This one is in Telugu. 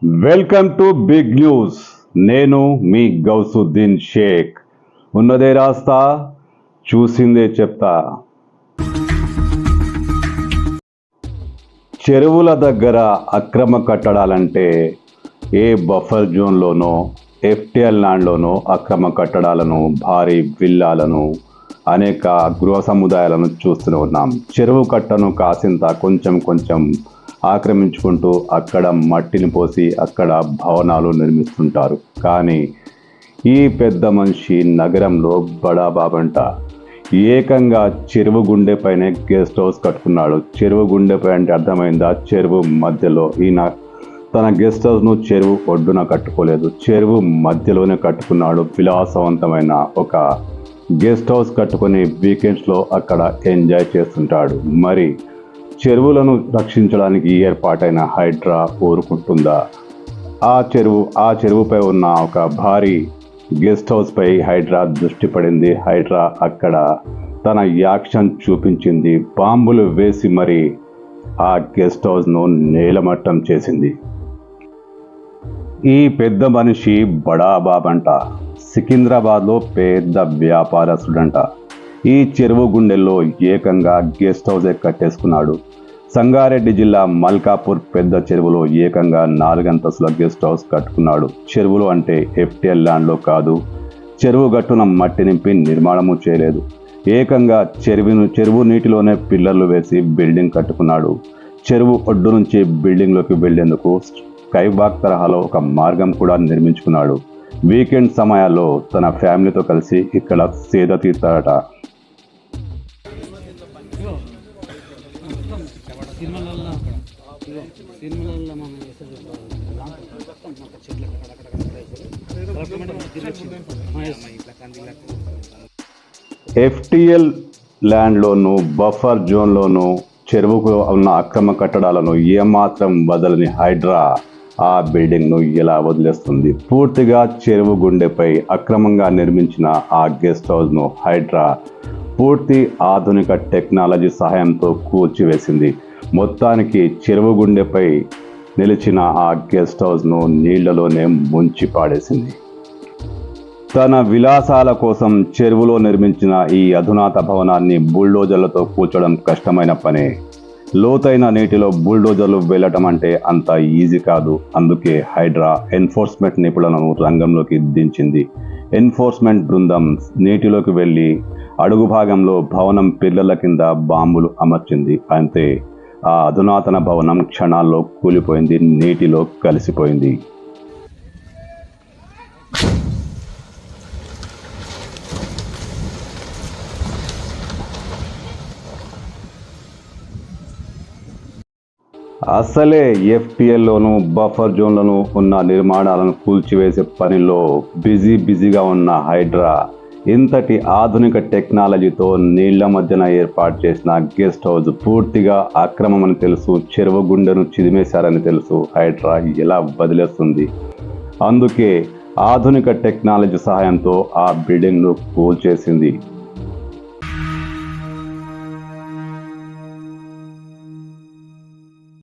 Welcome to big news. నేను మీ గౌసుద్దీన్ షేక్. ఉన్నదే రాస్తా, చూసిందే చెప్తా. చెరువుల దగ్గర అక్రమ కట్టడాలంటే ఏ బఫర్ జోన్లోనో ఎఫ్టిఎల్ ల్యాండ్లోనో అక్రమ కట్టడాలను, భారీ విల్లాలను, అనేక గృహ సముదాయాలను చూస్తూనే ఉన్నాం. చెరువు కట్టను కాసింత కొంచెం ఆక్రమించుకుంటూ అక్కడ మట్టిని పోసి అక్కడ భవనాలు నిర్మిస్తుంటారు. కానీ ఈ పెద్ద మనిషి నగరంలో బడాబాబంట ఏకంగా చెరువు గుండెపైనే గెస్ట్ హౌస్ కట్టుకున్నాడు. చెరువు గుండెపై అంటే అర్థమైందా? చెరువు మధ్యలో. ఈయన తన గెస్ట్ హౌస్ను చెరువు ఒడ్డున కట్టుకోలేదు, చెరువు మధ్యలోనే కట్టుకున్నాడు. విలాసవంతమైన ఒక గెస్ట్ హౌస్ కట్టుకొని వీకెండ్స్లో అక్కడ ఎంజాయ్ చేస్తుంటాడు. మరి చెరువులను రక్షించడానికి ఏర్పాటైన హైడ్రా ఊరుకుంటుందా? ఆ చెరువుపై ఉన్న ఒక భారీ గెస్ట్ హౌస్పై హైడ్రా దృష్టి పడింది. హైడ్రా అక్కడ తన యాక్షన్ చూపించింది. బాంబులు వేసి మరి ఆ గెస్ట్ హౌస్ను నేలమట్టం చేసింది. ఈ పెద్ద మనిషి బడాబాబంట సికింద్రాబాద్లో పెద్ద వ్యాపారస్తుడంట. ఈ చెరువు గుండెల్లో ఏకంగా గెస్ట్ హౌసే కట్టేసుకున్నాడు. సంగారెడ్డి జిల్లా మల్కాపూర్ పెద్ద చెరువులో ఏకంగా 4 అంతస్తుల గెస్ట్ హౌస్ కట్టుకున్నాడు. చెరువులు అంటే ఎఫ్టిఎల్ ల్యాండ్లో కాదు, చెరువు గట్టున మట్టి నింపి నిర్మాణము చేయలేదు. ఏకంగా చెరువు నీటిలోనే పిల్లర్లు వేసి బిల్డింగ్ కట్టుకున్నాడు. చెరువు ఒడ్డు నుంచి బిల్డింగ్లోకి వెళ్లేందుకు స్కైవాక్ తరహాలో ఒక మార్గం కూడా నిర్మించుకున్నాడు. వీకెండ్ సమయాల్లో తన ఫ్యామిలీతో కలిసి ఇక్కడ సేద తీర్తాడట. ఎఫ్టిఎల్ ల్యాండ్లోను బఫర్ జోన్లోను చెరువుకు ఉన్న అక్రమ కట్టడాలను ఏమాత్రం వదలని హైడ్రా ఆ బిల్డింగ్ను ఎలా వదిలేస్తుంది? పూర్తిగా చెరువు గుండెపై అక్రమంగా నిర్మించిన ఆ గెస్ట్ హౌస్ను హైడ్రా పూర్తి ఆధునిక టెక్నాలజీ సహాయంతో కూల్చివేసింది. మొత్తానికి చెరువు గుండెపై నిలిచిన ఆ గెస్ట్ హౌస్ను నీళ్లలోనే ముంచి పాడేసింది. తన విలాసాల కోసం చెరువులో నిర్మించిన ఈ అధునాత భవనాన్ని బుల్డోజర్లతో కూల్చడం కష్టమైన పనే. లోతైన నీటిలో బుల్డోజర్లు వెళ్ళటం అంటే అంత ఈజీ కాదు. అందుకే హైడ్రా ఎన్ఫోర్స్మెంట్ నిపుణులను రంగంలోకి దించింది. ఎన్ఫోర్స్మెంట్ బృందం నీటిలోకి వెళ్ళి అడుగు భాగంలో భవనం పిల్లల కింద బాంబులు అమర్చింది. అంతే, ఆ అధునాతన భవనం క్షణాల్లో కూలిపోయింది, నీటిలో కలిసిపోయింది. అసలే ఎఫ్టిఎల్లోను బఫర్ జోన్లను ఉన్న నిర్మాణాలను కూల్చివేసే పనిలో బిజీగా ఉన్న హైడ్రా ఇంతటి ఆధునిక టెక్నాలజీతో నీళ్ల మధ్యన ఏర్పాటు చేసిన గెస్ట్ హౌస్ పూర్తిగా అక్రమమని తెలుసు, చెరువు గుండెను చిదిమేశారని తెలుసు. హైడ్రా ఎలా వదిలేస్తుంది? అందుకే ఆధునిక టెక్నాలజీ సహాయంతో ఆ బిల్డింగ్ను కూల్చేసింది.